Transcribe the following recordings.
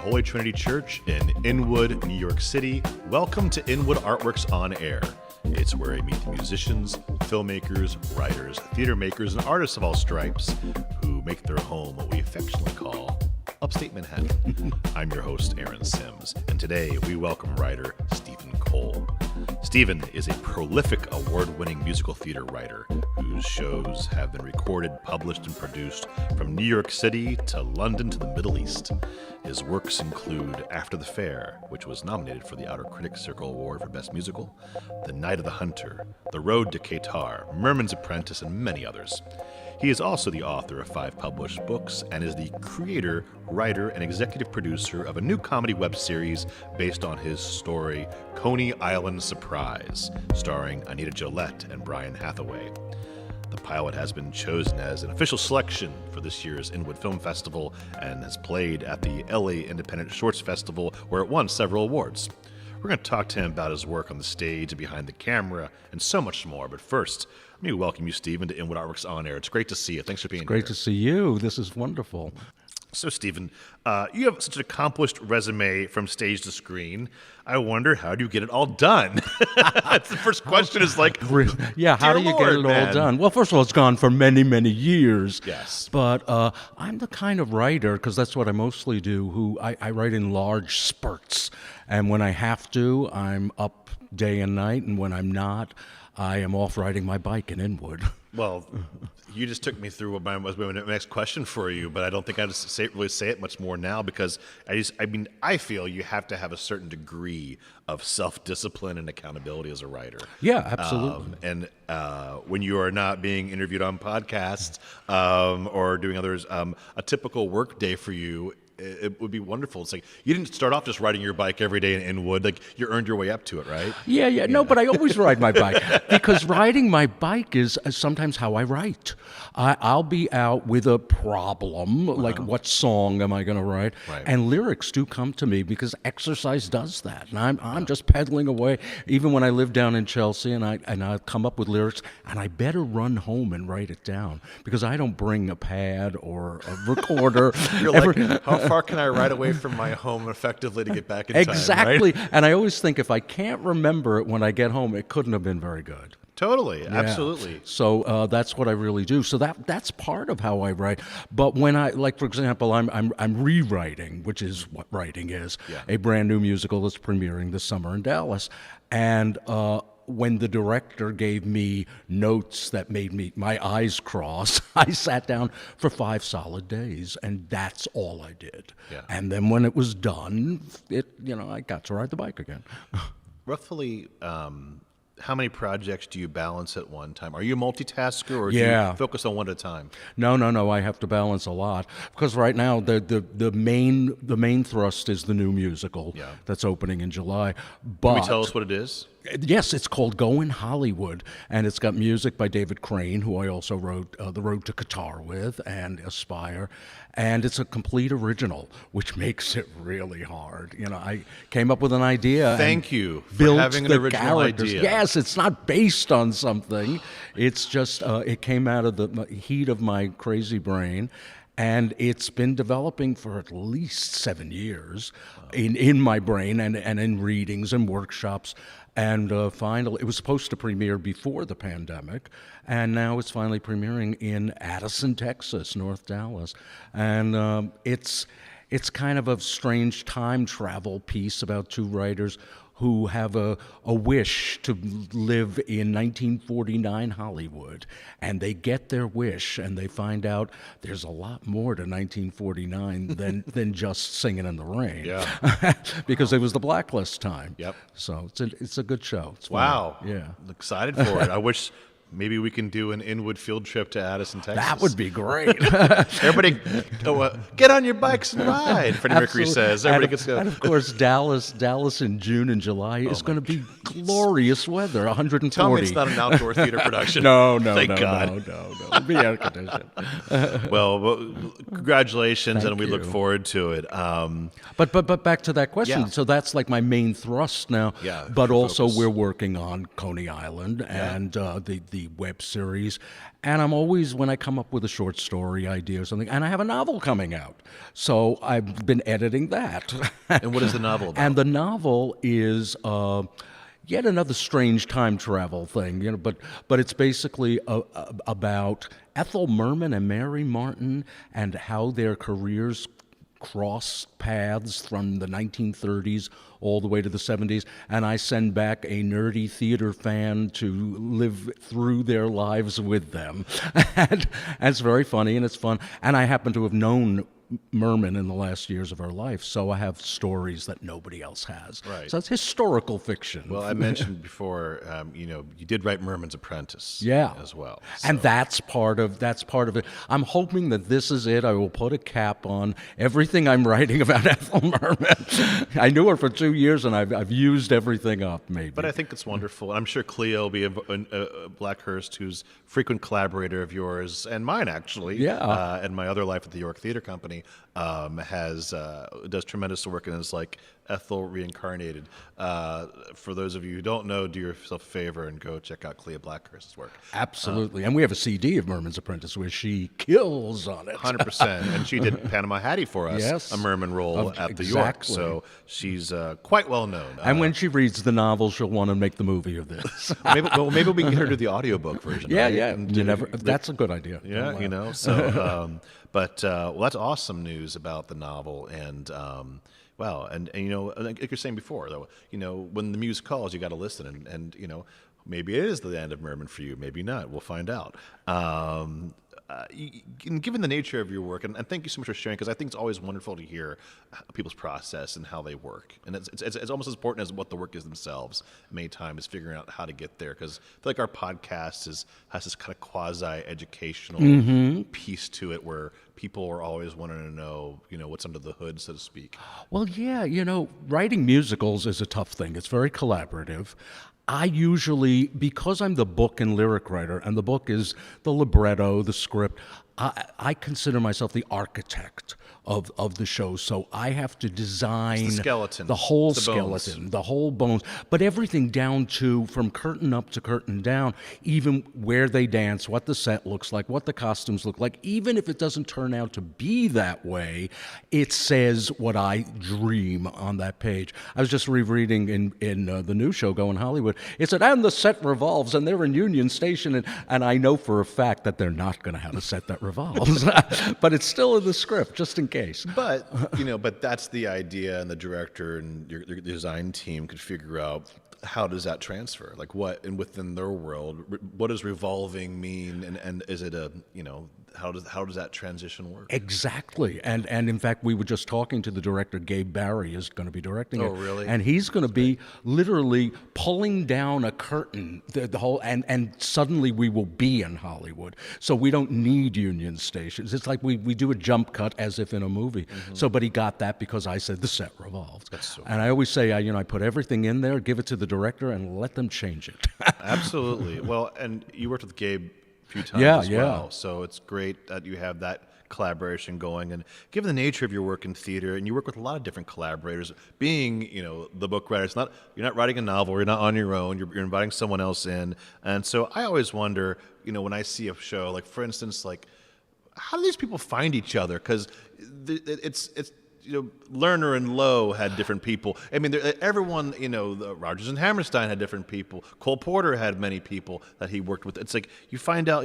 Holy Trinity Church in Inwood, New York City. Welcome to Inwood Artworks On Air. It's where I meet the musicians, filmmakers, writers, theater makers, and artists of all stripes who make their home what we affectionately call upstate Manhattan. I'm your host, Aaron Sims, and today we welcome writer Stephen Cole. Stephen is a prolific award-winning musical theater writer whose shows have been recorded, published, and produced from New York City to London to the Middle East. His works include After the Fair, which was nominated for the Outer Critics Circle Award for Best Musical, The Night of the Hunter, The Road to Qatar, Merman's Apprentice, and many others. He is also the author of 5 published books and is the creator, writer, and executive producer of a new comedy web series based on his story, Coney Island Surprise, starring Anita Gillette and Brian Hathaway. The pilot has been chosen as an official selection for this year's Inwood Film Festival and has played at the LA Independent Shorts Festival, where it won several awards. We're going to talk to him about his work on the stage and behind the camera and so much more. But first, let me welcome you, Stephen, to Inwood Artworks On Air. It's great to see you. Thanks for being here. Great to see you. This is wonderful. So, Stephen, you have such an accomplished resume from stage to screen. I wonder, how do you get it all done? That's the first question is like, yeah, how do you get it all done? Well, first of all, it's gone for many, many years. Yes. But I'm the kind of writer, because that's what I mostly do, who I write in large spurts. And when I have to, I'm up day and night. And when I'm not, I am off riding my bike in Inwood. Well, you just took me through what my next question for you, but I don't think I'd really say it much more now because I feel you have to have a certain degree of self-discipline and accountability as a writer. Yeah, absolutely. And when you are not being interviewed on podcasts or doing others, a typical work day for you, it would be wonderful. It's like you didn't start off just riding your bike every day in Inwood. Like you earned your way up to it, right? Yeah. No, but I always ride my bike because riding my bike is sometimes how I write. I'll be out with a problem, like what song am I going to write? Right. And lyrics do come to me because exercise does that. And I'm just pedaling away. Even when I live down in Chelsea and I come up with lyrics, and I better run home and write it down because I don't bring a pad or a recorder. You're like, how far can I ride away from my home effectively to get back in time? Exactly. Right? And I always think if I can't remember it when I get home, it couldn't have been very good. Totally, Yeah. absolutely. So that's what I really do. So that's part of how I write. But when I, like, for example, I'm rewriting, which is what writing is, a brand new musical that's premiering this summer in Dallas. And when the director gave me notes that made my eyes cross, I sat down for 5 solid days, and that's all I did. Yeah. And then when it was done, I got to ride the bike again. Roughly, how many projects do you balance at one time? Are you a multitasker, or do Yeah. you focus on one at a time? No. I have to balance a lot because right now the main thrust is the new musical that's opening in July. But Can you tell us what it is? Yes, it's called Goin' Hollywood, and it's got music by David Crane, who I also wrote The Road to Qatar with, and Aspire, and it's a complete original, which makes it really hard. I came up with an idea. Thank you for built having an the original characters. idea. Yes, it's not based on something. It's just, it came out of the heat of my crazy brain. And it's been developing for at least 7 years in my brain and in readings and workshops. And finally, it was supposed to premiere before the pandemic, and now it's finally premiering in Addison, Texas, North Dallas. And it's kind of a strange time travel piece about 2 writers who have a wish to live in 1949 Hollywood, and they get their wish, and they find out there's a lot more to 1949 than just Singing in the Rain. Yeah. Because it was the blacklist time. Yep. So it's a good show. It's fun. Wow. Yeah. I'm excited for it. I wish maybe we can do an Inwood field trip to Addison, Texas. That would be great. Everybody, get on your bikes and ride, Freddie Mercury says. Everybody gets to go. And of course, Dallas in June and July is going to be glorious weather, 140. Tell me it's not an outdoor theater production. No. Thank God. No. It'll be air conditioned. Well, congratulations, Thank and we look you. forward to it. But back to that question. Yeah. So that's like my main thrust now. Yeah, But also focus. we're working on Coney Island and the the web series. And I'm always, when I come up with a short story idea or something, and I have a novel coming out. So I've been editing that. And what is the novel about? And the novel is yet another strange time travel thing, but it's basically about Ethel Merman and Mary Martin and how their careers cross paths from the 1930s all the way to the 70s, and I send back a nerdy theater fan to live through their lives with them. And it's very funny and it's fun. And I happen to have known Merman in the last years of her life, so I have stories that nobody else has. Right. So it's historical fiction. Well, I mentioned before, you did write Merman's Apprentice, Yeah. as well. And So- that's part of it. I'm hoping that this is it. I will put a cap on everything I'm writing about Ethel Merman. I knew her for 2 years, and I've used everything up. Maybe. But I think it's wonderful. And I'm sure Cleo will be Blackhurst, who's frequent collaborator of yours and mine, actually. Yeah. And my other life at the York Theater Company does tremendous work and is like Ethel reincarnated. For those of you who don't know, do yourself a favor and go check out Clea Blackhurst's work. Absolutely. And we have a CD of Merman's Apprentice where she kills on it. 100%. And she did Panama Hattie for us, Yes. a Merman role at the York. Exactly. So she's quite well known. And when she reads the novel, she'll want to make the movie of this. maybe we can get her to the audiobook version. Yeah, right? yeah. And That's a good idea. Yeah, so, well, that's awesome news about the novel, and wow, and like you're saying before, though, when the muse calls, you got to listen, and maybe it is the end of Merman for you, maybe not. We'll find out. Given the nature of your work, and thank you so much for sharing, because I think it's always wonderful to hear people's process and how they work, and it's almost as important as what the work is themselves. Many times, figuring out how to get there, because I feel like our podcast has this kind of quasi-educational piece to it, where people are always wanting to know, what's under the hood, so to speak. Well, yeah, writing musicals is a tough thing. It's very collaborative. I usually, because I'm the book and lyric writer, and the book is the libretto, the script, I consider myself the architect of the show. So I have to design skeleton. the whole It's the bones. skeleton, the whole bones, but everything down to from curtain up to curtain down, even where they dance, what the set looks like, what the costumes look like. Even if it doesn't turn out to be that way, it says what I dream on that page. I was just rereading in the new show, Going Hollywood. It said, and the set revolves, and they're in Union Station, and I know for a fact that they're not going to have a set that revolves, but it's still in the script, just in case. But but that's the idea, and the director and your design team could figure out how does that transfer, like what, and within their world, what does revolving mean, and is it how does that transition work? Exactly, and in fact, we were just talking to the director. Gabe Barry is going to be directing it. Oh, really? And he's going to be literally pulling down a curtain, the whole, and suddenly we will be in Hollywood. So we don't need Union Stations. It's like we do a jump cut as if in a movie. So, but he got that because I said the set revolves. And I always say, I put everything in there, give it to the director, and let them change it. Absolutely. Well, and you worked with Gabe a few times Yeah, as yeah. well, so it's great that you have that collaboration going. And given the nature of your work in theater, and you work with a lot of different collaborators, being the book writer, you're not writing a novel, you're not on your own, you're inviting someone else in. And so I always wonder, when I see a show, like for instance, like how do these people find each other? Because it's Lerner and Lowe had different people. I mean, everyone, Rodgers and Hammerstein had different people. Cole Porter had many people that he worked with. It's like you find out,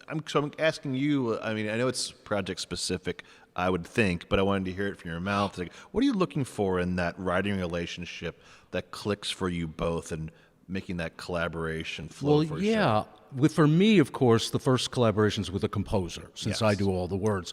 I'm asking you, I mean, I know it's project specific, I would think, but I wanted to hear it from your mouth. Like, what are you looking for in that writing relationship that clicks for you both and making that collaboration flow for a show? For me, of course, the first collaborations with a composer, since I do all the words.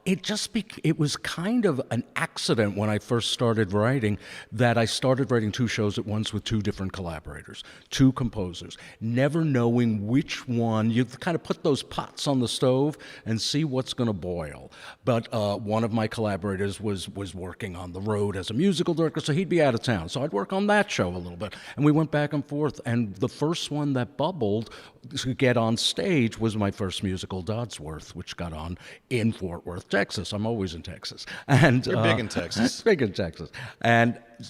It was kind of an accident when I first started writing that I started writing 2 shows at once with 2 different collaborators, 2 composers, never knowing which one. You kind of put those pots on the stove and see what's going to boil. But one of my collaborators was working on the road as a musical director, so he'd be out of town. So I'd work on that show a little bit. And we went back and forth. And the first one that bubbled world to get on stage was my first musical, Dodsworth, which got on in Fort Worth, Texas. I'm always in Texas. And You're big in Texas. big in Texas.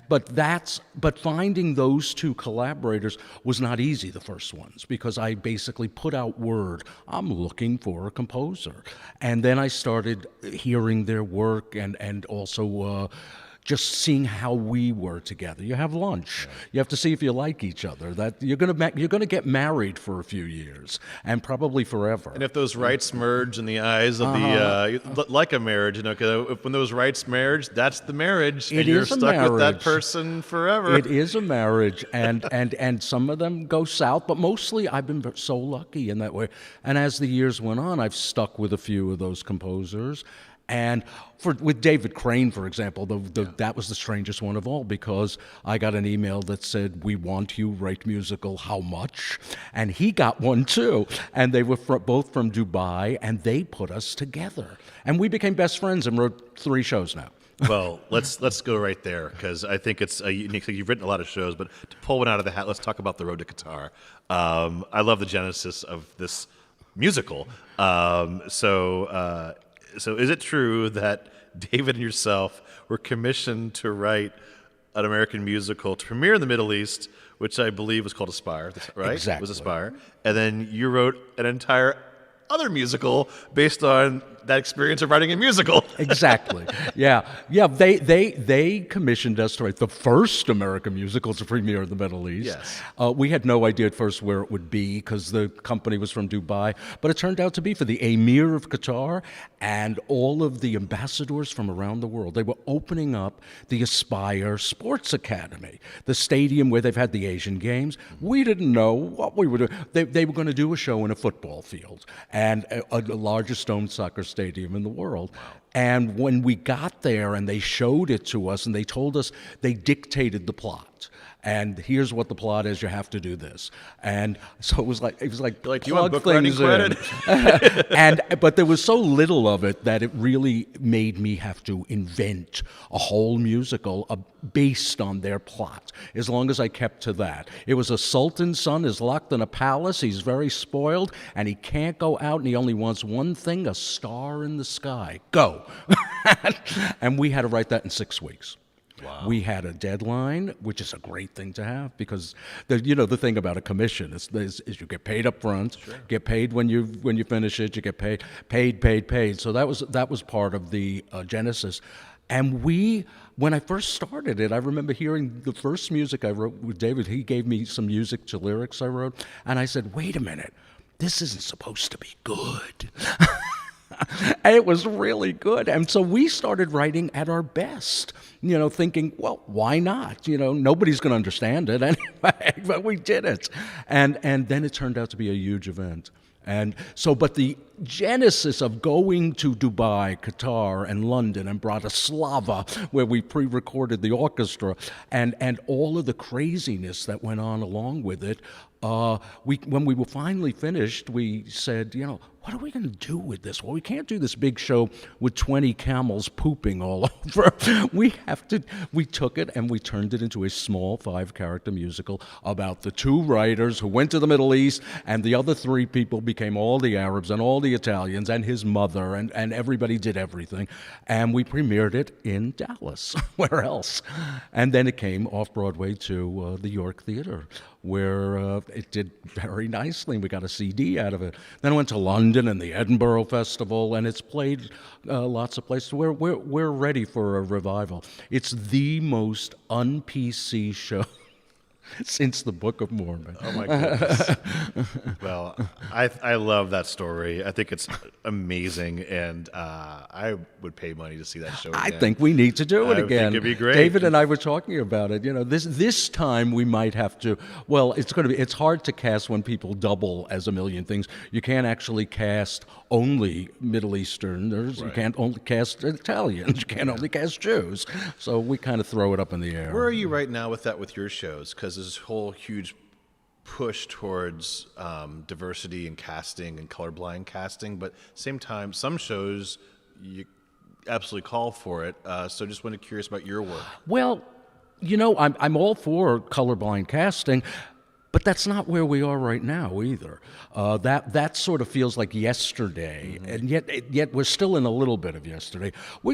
But finding those two collaborators was not easy, the first ones, because I basically put out word, I'm looking for a composer. And then I started hearing their work and also just seeing how we were together. You have lunch. You have to see if you like each other. That you're gonna get married for a few years and probably forever. And if those rights merge in the eyes of the like a marriage, 'cause when those rights merge, that's the marriage, and you're stuck with that person forever. It is a marriage, and some of them go south, but mostly I've been so lucky in that way. And as the years went on, I've stuck with a few of those composers. And with David Crane, for example, that was the strangest one of all, because I got an email that said, "We want you, write musical, how much?" And he got one too. And they were both from Dubai, and they put us together. And we became best friends and wrote 3 shows now. Well, let's go right there, because I think it's a unique thing. You've written a lot of shows, but to pull one out of the hat, let's talk about The Road to Qatar. I love the genesis of this musical. So is it true that David and yourself were commissioned to write an American musical to premiere in the Middle East, which I believe was called Aspire, right? Exactly. It was Aspire. And then you wrote an entire other musical based on that experience of writing a musical. Exactly. Yeah. They commissioned us to write the first American musical to premiere in the Middle East. Yes. We had no idea at first where it would be because the company was from Dubai, but it turned out to be for the Emir of Qatar and all of the ambassadors from around the world. They were opening up the Aspire Sports Academy, the stadium where they've had the Asian Games. We didn't know what we were doing. They were going to do a show in a football field and a largest stone soccer stadium in the world. Wow. And when we got there and they showed it to us and they told us, they dictated the plot. And here's what the plot is. You have to do this. And so it was like you want book writing credit? But there was so little of it that it really made me have to invent a whole musical based on their plot. As long as I kept to that, it was a sultan's son is locked in a palace. He's very spoiled, and he can't go out. And he only wants one thing: a star in the sky. Go. And we had to write that in 6 weeks. Wow. We had a deadline, which is a great thing to have, because the thing about a commission is you get paid up front, sure. Get paid when you finish it, you get paid. So that was part of the genesis. And when I first started it, I remember hearing the first music I wrote with David. He gave me some music to lyrics I wrote, and I said, "Wait a minute, this isn't supposed to be good." And it was really good. And so we started writing at our best, thinking, well, why not? Nobody's going to understand it anyway, but we did it. And then it turned out to be a huge event. And so, but the genesis of going to Dubai, Qatar, and London, and Bratislava, where we pre-recorded the orchestra, and all of the craziness that went on along with it, when we were finally finished, we said, what are we going to do with this? Well, we can't do this big show with 20 camels pooping all over. We took it and we turned it into a small 5-character musical about the 2 writers who went to the Middle East, and the other 3 people became all the Arabs and all the Italians and his mother, and everybody did everything. And we premiered it in Dallas. Where else? And then it came off Broadway to the York Theater, where it did very nicely. We got a CD out of it. Then I went to London and the Edinburgh Festival, and it's played lots of places. We're ready for a revival. It's the most un-PC show since the Book of Mormon. Oh my goodness. Well, I love that story. I think it's amazing, and I would pay money to see that show again. I think we need to do it again. I think it'd be great. David and I were talking about it. This time we might have to. Well, it's hard to cast when people double as a million things. You can't actually cast only Middle Easterners. Right. You can't only cast Italians. You can't only cast Jews. So we kind of throw it up in the air. Where are you right now with that with your shows? Because this whole huge push towards diversity in casting and colorblind casting, but same time, some shows you absolutely call for it. So just curious about your work. Well, I'm all for colorblind casting, But that's not where we are right now either. That sort of feels like yesterday, and yet we're still in a little bit of yesterday. We're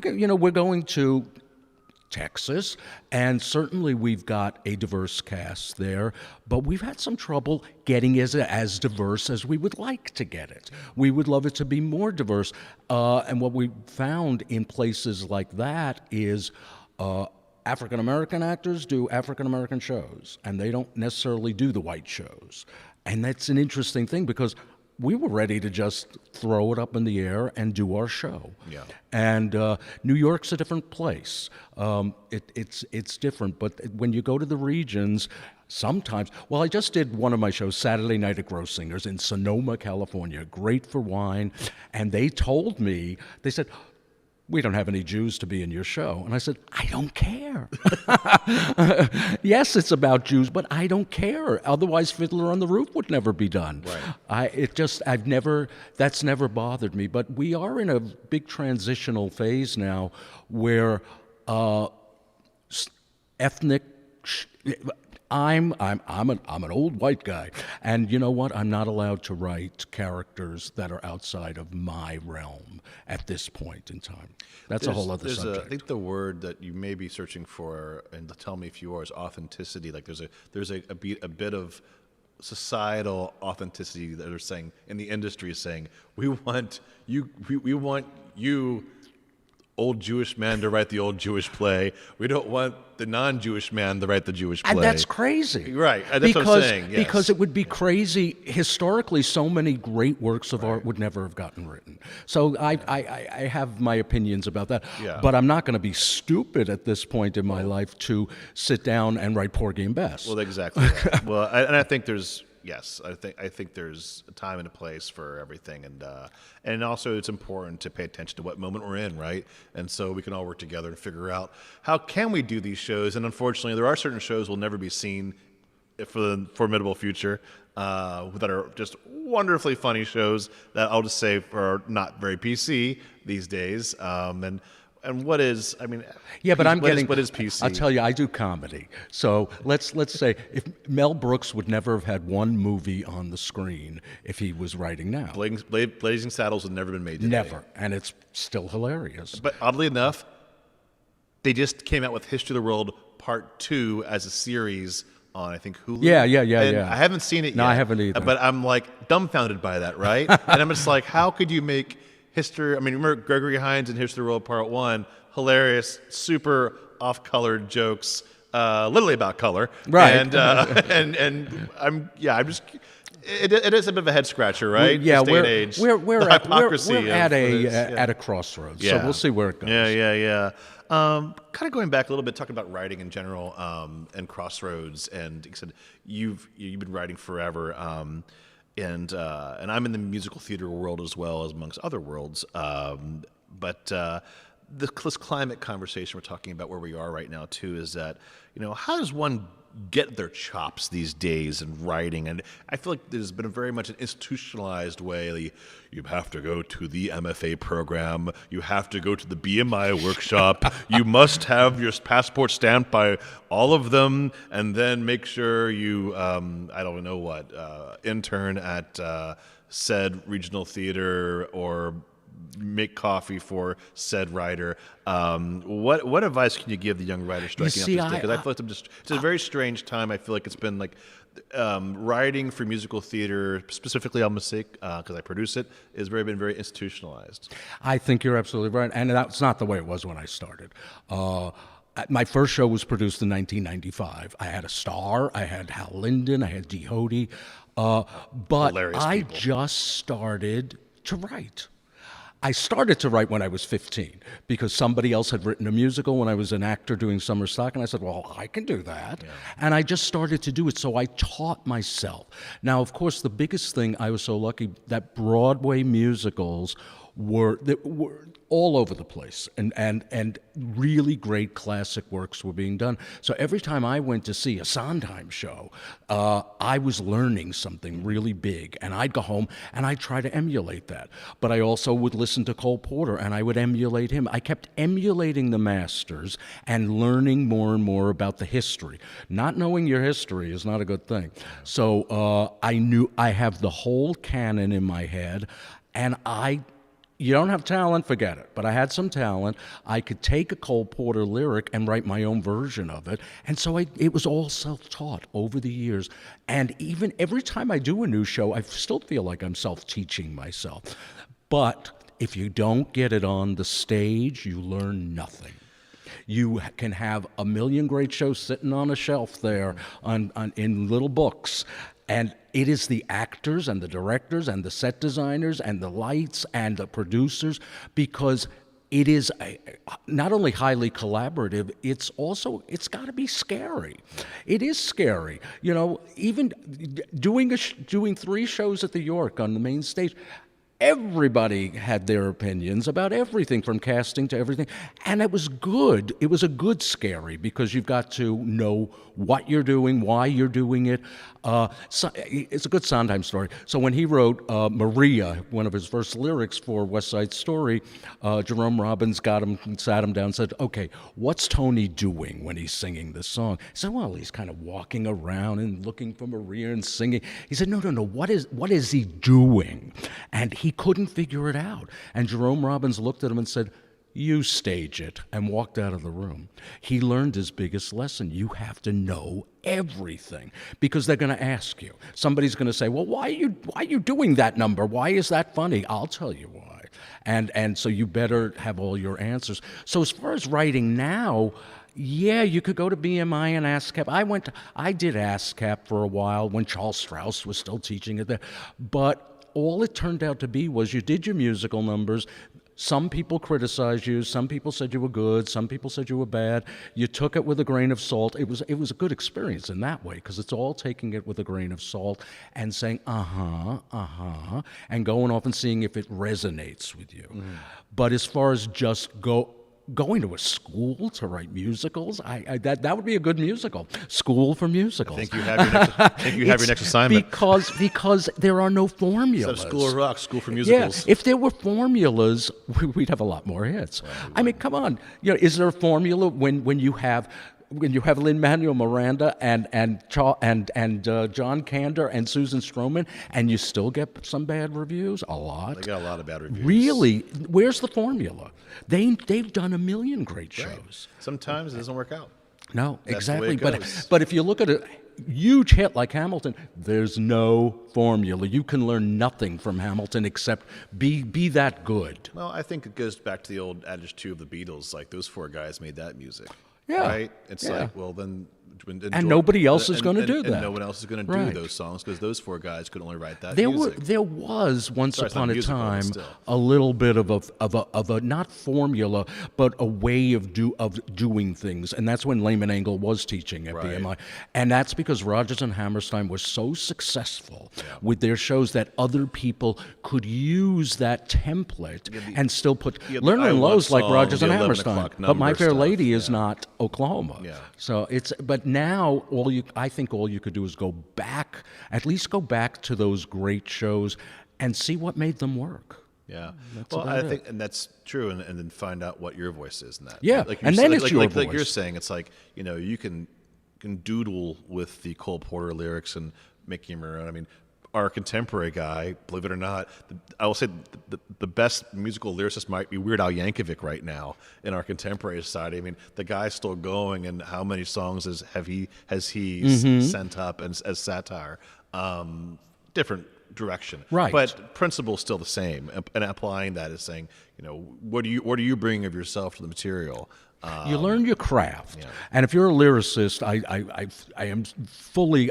going to Texas, and certainly we've got a diverse cast there, but we've had some trouble getting as diverse as we would like to get it. We would love it to be more diverse, and what we found in places like that is African American actors do African American shows, and they don't necessarily do the white shows. And that's an interesting thing because we were ready to just throw it up in the air and do our show. Yeah. And New York's a different place. It's different. But when you go to the regions, sometimes, well, I just did one of my shows, Saturday Night at Gross Singers in Sonoma, California, great for wine. And they told me, they said, we don't have any Jews to be in your show. And I said, I don't care. Yes, it's about Jews, but I don't care. Otherwise, Fiddler on the Roof would never be done. Right. That's never bothered me. But we are in a big transitional phase now where ethnic. I'm an old white guy, and you know what? I'm not allowed to write characters that are outside of my realm at this point in time. That's a whole other subject. I think the word that you may be searching for, and tell me if you are, is authenticity. Like there's a bit of societal authenticity that are saying in the industry is saying we want you. Old Jewish man to write the old Jewish play. We don't want the non-Jewish man to write the Jewish play. And that's crazy. Right. That's what I'm saying. Yes. Because it would be crazy. Historically, so many great works of art would never have gotten written. So I have my opinions about that. Yeah. But I'm not going to be stupid at this point in my life to sit down and write Porgy and Bess. Well, exactly. Right. Well, I think there's. Yes, I think there's a time and a place for everything, and also it's important to pay attention to what moment we're in, right? And so we can all work together and figure out how can we do these shows. And unfortunately, there are certain shows will never be seen for the formidable future that are just wonderfully funny shows that I'll just say are not very PC these days. And what is? I mean, yeah, but what is PC? I'll tell you, I do comedy. So let's say if Mel Brooks would never have had one movie on the screen if he was writing now. Blazing Saddles had never been made today. Never, and it's still hilarious. But oddly enough, they just came out with History of the World Part 2 as a series on, I think, Hulu. Yeah. I haven't seen it yet. No, I haven't either. But I'm like dumbfounded by that, right? And I'm just like, how could you make history? I mean, remember Gregory Hines in History of the World Part 1, hilarious, super off-colored jokes, literally about color. Right. And I'm just, it is a bit of a head scratcher, right? Yeah, this day and age. We're at at a crossroads. Yeah. So we'll see where it goes. Yeah. Kind of going back a little bit, talking about writing in general, and crossroads, and you said you've been writing forever. And I'm in the musical theater world as well as amongst other worlds. But this climate conversation we're talking about where we are right now too is that, how does one get their chops these days in writing? And I feel like there's been very much an institutionalized way. You have to go to the MFA program. You have to go to the BMI workshop. You must have your passport stamped by all of them, and then make sure you, I don't know what, intern at said regional theater or make coffee for said writer. What advice can you give the young writers striking out this day? Because I feel like it's a very strange time. I feel like it's been like writing for musical theater, specifically on Mistake, because I produce it, has been very institutionalized. I think you're absolutely right, and that's not the way it was when I started. My first show was produced in 1995. I had a star. I had Hal Linden. I had Dee Hoty. But Hilarious I people. just started to write. I started to write when I was 15 because somebody else had written a musical when I was an actor doing summer stock, and I said, well, I can do that. Yeah. And I just started to do it, so I taught myself. Now, of course, the biggest thing, I was so lucky that Broadway musicals were all over the place, and really great classic works were being done. So every time I went to see a Sondheim show, I was learning something really big, and I'd go home and I'd try to emulate that. But I also would listen to Cole Porter, and I would emulate him. I kept emulating the masters and learning more and more about the history. Not knowing your history is not a good thing. So I knew I have the whole canon in my head, and you don't have talent, forget it. But I had some talent. I could take a Cole Porter lyric and write my own version of it. And so it was all self-taught over the years. And even every time I do a new show, I still feel like I'm self-teaching myself. But if you don't get it on the stage, you learn nothing. You can have a million great shows sitting on a shelf there in little books. And it is the actors and the directors and the set designers and the lights and the producers, because it is not only highly collaborative, it's got to be scary. It is scary. You know, even doing 3 shows at the York on the main stage, everybody had their opinions about everything, from casting to everything. And it was good. It was a good scary, because you've got to know what you're doing, why you're doing it. So it's a good Sondheim story. So when he wrote Maria, one of his first lyrics for West Side Story, Jerome Robbins sat him down and said, okay, what's Tony doing when he's singing this song? He said, well, he's kind of walking around and looking for Maria and singing. He said, no, what is he doing? And he couldn't figure it out. And Jerome Robbins looked at him and said, you stage it, and walked out of the room. He learned his biggest lesson. You have to know everything, because they're going to ask you. Somebody's going to say, well, why are you doing that number? Why is that funny? I'll tell you why. And so you better have all your answers. So as far as writing now, yeah, you could go to BMI and ASCAP. I did ASCAP for a while when Charles Strauss was still teaching it there. But all it turned out to be was you did your musical numbers. Some people criticized you. Some people said you were good. Some people said you were bad. You took it with a grain of salt. It was a good experience in that way, because it's all taking it with a grain of salt and saying, and going off and seeing if it resonates with you. Mm. But as far as just going to a school to write musicals, that would be a good musical. School for musicals. I think you have your next assignment. Because there are no formulas. So School of Rock, School for Musicals. Yeah, if there were formulas, we'd have a lot more hits. Well, I mean, come on. You know, is there a formula when you have Lin-Manuel Miranda and John Kander and Susan Stroman, and you still get some bad reviews? A lot. They got a lot of bad reviews. Really? Where's the formula? They've done a million great shows. Right. Sometimes it doesn't work out. No, That's exactly. the way it goes. But if you look at a huge hit like Hamilton, there's no formula. You can learn nothing from Hamilton except be that good. Well, I think it goes back to the old adage too of the Beatles. Like, those 4 guys made that music. Yeah. Right? It's like, well, then... And nobody else is going to do that. And no one else is going to do those songs, because those 4 guys could only write that music. There was once upon a time a little bit of a not formula, but a way of doing things, and that's when Lehman Engel was teaching at BMI, and that's because Rodgers and Hammerstein were so successful with their shows that other people could use that template and still put Lerner and Lowe's like Rodgers and Hammerstein, but My Fair Lady is not Oklahoma. Yeah. So but now I think all you could do is at least go back to those great shows and see what made them work. Yeah. Well, I think, and that's true, and then find out what your voice is in that. Yeah, and then it's your voice. Like you're saying, it's like, you know, you can doodle with the Cole Porter lyrics and make them your own. I mean, our contemporary guy, believe it or not, I will say the best musical lyricist might be Weird Al Yankovic right now in our contemporary society. I mean, the guy's still going, and how many songs has he sent up as satire? Different direction, right? But principle's still the same, and applying that is saying, you know, what do you bring of yourself to the material? You learn your craft, and if you're a lyricist, I am fully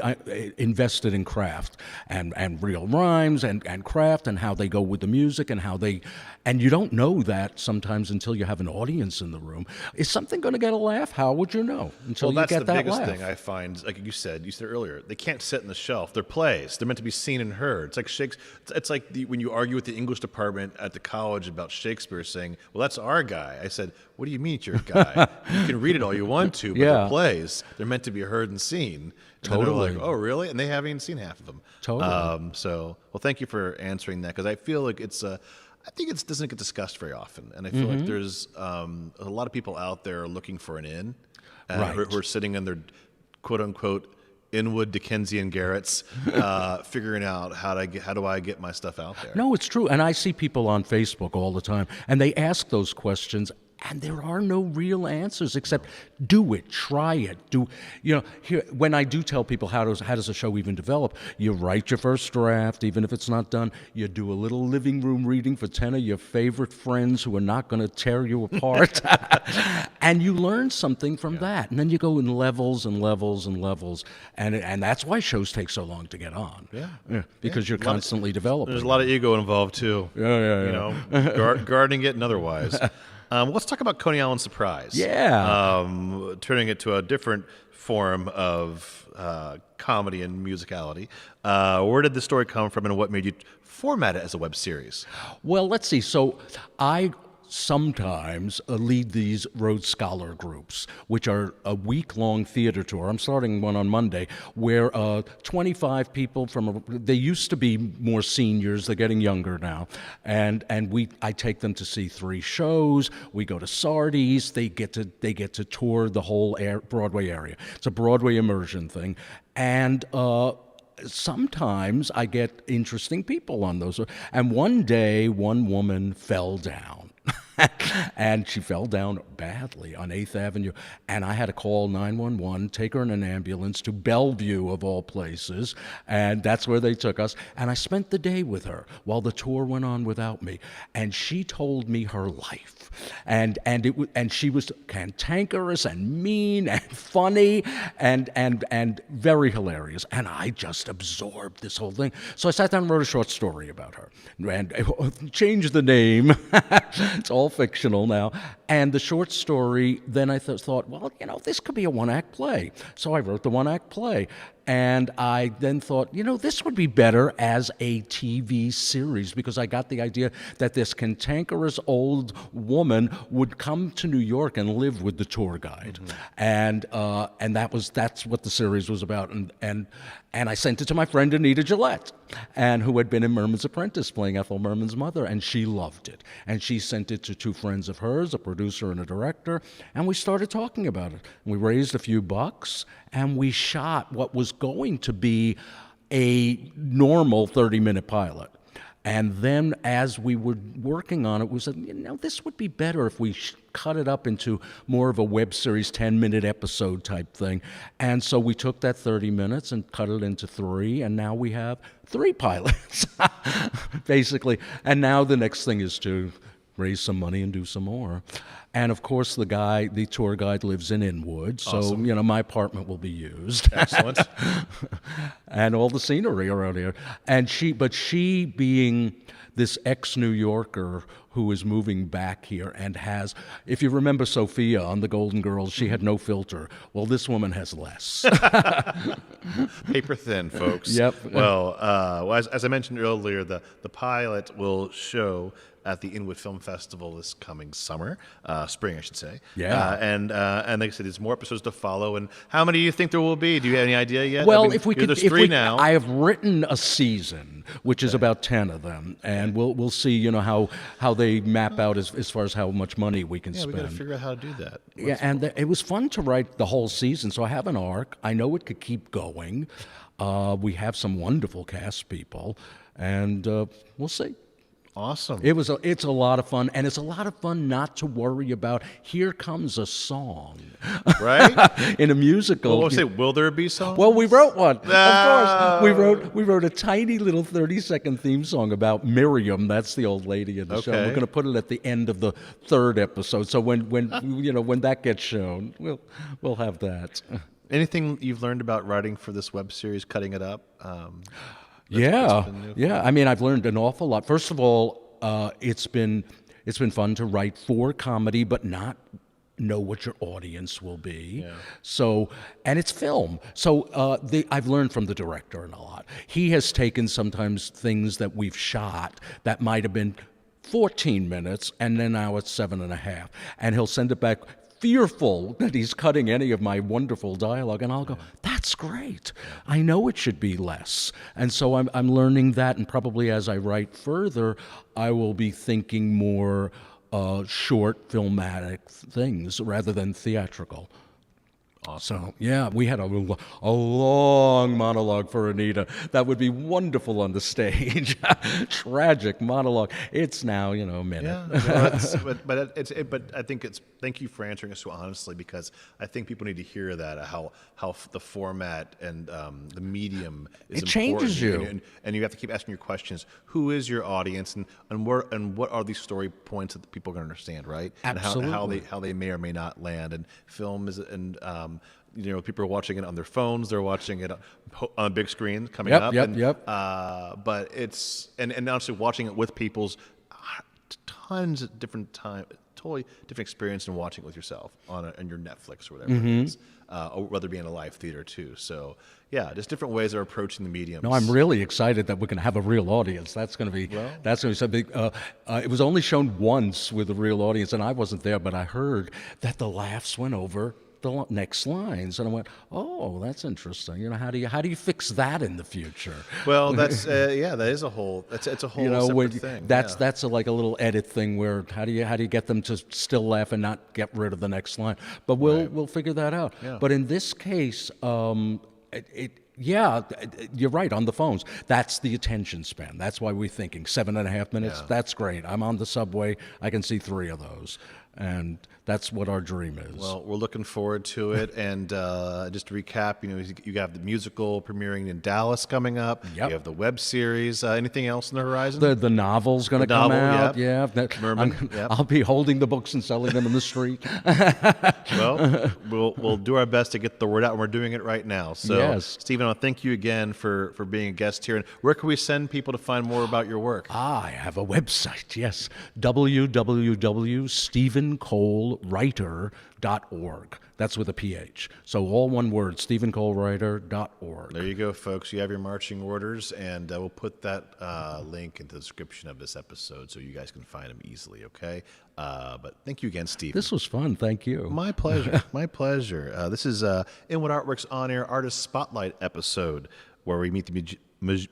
invested in craft and real rhymes and craft and how they go with the music and you don't know that sometimes until you have an audience in the room. Is something going to get a laugh? How would you know until Well, you that's get the that biggest laugh? thing I find. Like you said earlier, they can't sit on the shelf. They're plays. They're meant to be seen and heard. It's like Shakespeare. It's like when you argue with the English department at the college about Shakespeare, saying, "Well, that's our guy." I said, "What do you mean it's your guy? You can read it all you want to, but they're plays. They're meant to be heard and seen." And then they're like, "Oh, really?" And they haven't even seen half of them. Totally. Well, thank you for answering that, because I feel like I think it doesn't get discussed very often, and I feel like there's a lot of people out there looking for an in, who are sitting in their quote unquote Inwood Dickensian garrets, figuring out how do I get my stuff out there. No, it's true. And I see people on Facebook all the time, and they ask those questions, and there are no real answers except do it, try it. Here, when I do tell people how does a show even develop, you write your first draft, even if it's not done. You do a little living room reading for 10 of your favorite friends who are not going to tear you apart, and you learn something from that. And then you go in levels and levels and levels, and that's why shows take so long to get on. Because you're constantly developing. There's a lot of ego involved too. Yeah. Guarding it and otherwise. Let's talk about Coney Island Surprise. Yeah. Turning it to a different form of comedy and musicality. Where did the story come from, and what made you format it as a web series? Well, let's see. So I sometimes lead these Rhodes Scholar groups, which are a week-long theater tour. I'm starting one on Monday, where 25 people they used to be more seniors, they're getting younger now, and I take them to see 3 shows. We go to Sardi's. They get to tour the whole Broadway area. It's a Broadway immersion thing, and sometimes I get interesting people on those. And one day, one woman fell down. And she fell down badly on 8th Avenue. And I had to call 911, take her in an ambulance to Bellevue, of all places. And that's where they took us. And I spent the day with her while the tour went on without me. And she told me her life. And she was cantankerous and mean and funny and very hilarious. And I just absorbed this whole thing. So I sat down and wrote a short story about her and changed the name. It's all fictional now. And the short story, then I thought, well, this could be a one-act play. So I wrote the one-act play. And I then thought, this would be better as a TV series, because I got the idea that this cantankerous old woman would come to New York and live with the tour guide. And that's what the series was about. And I sent it to my friend Anita Gillette, who had been in Merman's Apprentice playing Ethel Merman's mother, and she loved it. And she sent it to 2 friends of hers, a producer and a director, and we started talking about it. We raised a few bucks, and we shot what was going to be a normal 30-minute pilot. And then as we were working on it, we said, this would be better if we cut it up into more of a web series, 10-minute episode type thing. And so we took that 30 minutes and cut it into 3, and now we have 3 pilots, basically. And now the next thing is to raise some money and do some more. And of course, the tour guide lives in Inwood, so Awesome. My apartment will be used. Excellent. And all the scenery around here. And she being this ex-New Yorker who is moving back here and has, if you remember Sophia on The Golden Girls, she had no filter. Well, this woman has less. Paper thin, folks. Yep. Well, as I mentioned earlier, the pilot will show at the Inwood Film Festival this coming summer, spring, I should say. Yeah. And like I said, there's more episodes to follow. And how many do you think there will be? Do you have any idea yet? Well, there's 3 now. I have written a season, which is about 10 of them, and we'll see, how they map out as far as how much money we can spend. We got to figure out how to do that. It was fun to write the whole season, so I have an arc. I know it could keep going. We have some wonderful cast people, and we'll see. Awesome. It's a lot of fun, and it's a lot of fun not to worry about here comes a song, Right? in a musical. Well, say, will there be songs? Well, we wrote one. Of course, we wrote a tiny little 30-second theme song about Miriam. That's the old lady in the show. Okay. We're going to put it at the end of the 3rd episode. So when that gets shown, we'll have that. Anything you've learned about writing for this web series, Cutting It Up? Yeah. been new? Yeah. I mean, I've learned an awful lot. First of all, it's been fun to write for comedy, but not know what your audience will be. Yeah. So, and it's film. So I've learned from the director a lot. He has taken sometimes things that we've shot that might have been 14 minutes, and then now it's 7.5. And he'll send it back fearful that he's cutting any of my wonderful dialogue, and I'll go, that's great. I know it should be less. And so I'm learning that, and probably as I write further, I will be thinking more short filmatic things rather than theatrical. Awesome. So, yeah, we had a long monologue for Anita. That would be wonderful on the stage. Tragic monologue. It's now, a minute. Yeah, but I think thank you for answering us so honestly, because I think people need to hear that how the format and the medium is It changes important. you. And you have to keep asking your questions. Who is your audience, and what are these story points that people can understand, right? Absolutely. And how they may or may not land. And film is people are watching it on their phones. They're watching it on a big screen coming up. Yep. But it's and honestly, watching it with people's tons of different time, totally different experience than watching it with yourself on your Netflix or whatever it is, or whether it be in a live theater too. So yeah, just different ways of approaching the mediums. No, I'm really excited that we're going to have a real audience. That's going to be something. It was only shown once with a real audience, and I wasn't there, but I heard that the laughs went over the next lines, and I went, "Oh, that's interesting." How do you fix that in the future? Well, that's that is a whole. It's a whole separate thing. That's like a little edit thing where how do you get them to still laugh and not get rid of the next line? But we'll figure that out. Yeah. But in this case, yeah, you're right, on the phones. That's the attention span. That's why we're thinking 7.5 minutes. Yeah. That's great. I'm on the subway. I can see 3 of those. And that's what our dream is. Well, we're looking forward to it. And just to recap, you have the musical premiering in Dallas coming up. Yep. You have the web series. Anything else on the horizon? The novel's going to come out. Yep. Yeah, Merman, yep. I'll be holding the books and selling them in the street. Well, we'll do our best to get the word out, and we're doing it right now. So, Yes. Stephen, I'll thank you again for being a guest here. And where can we send people to find more about your work? I have a website, yes, www.stephencolewriter.org. That's with a PH. So all one word, stephencolewriter.org. There you go, folks. You have your marching orders, and we'll put that link into the description of this episode so you guys can find them easily, okay? But thank you again, Stephen. This was fun. Thank you. My pleasure. My pleasure. This is Inwood Artworks On Air Artist Spotlight episode, where we meet the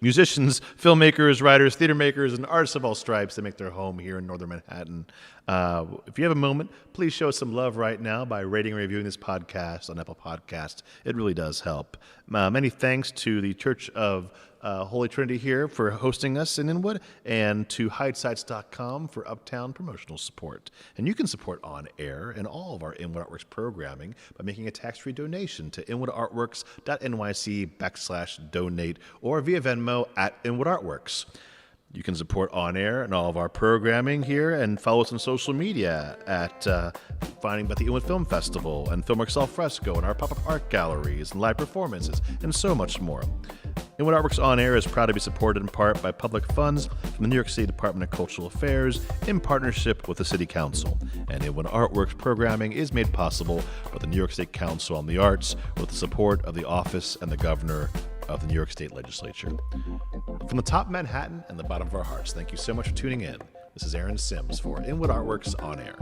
musicians, filmmakers, writers, theater makers, and artists of all stripes that make their home here in Northern Manhattan. If you have a moment, please show us some love right now by rating and reviewing this podcast on Apple Podcasts. It really does help. Many thanks to the Church of Holy Trinity here for hosting us in Inwood, and to HideSites.com for Uptown promotional support. And you can support On Air and all of our Inwood Artworks programming by making a tax-free donation to inwoodartworks.nyc/donate or via Venmo at Inwood Artworks. You can support On Air and all of our programming here, and follow us on social media at finding about the Inwood Film Festival and Filmworks Al Fresco and our pop-up art galleries and live performances and so much more. Inwood Artworks On Air is proud to be supported in part by public funds from the New York City Department of Cultural Affairs in partnership with the City Council. And Inwood Artworks programming is made possible by the New York State Council on the Arts with the support of the office and the governor of the New York State Legislature. From the top of Manhattan and the bottom of our hearts, thank you so much for tuning in. This is Aaron Sims for Inwood Artworks On Air.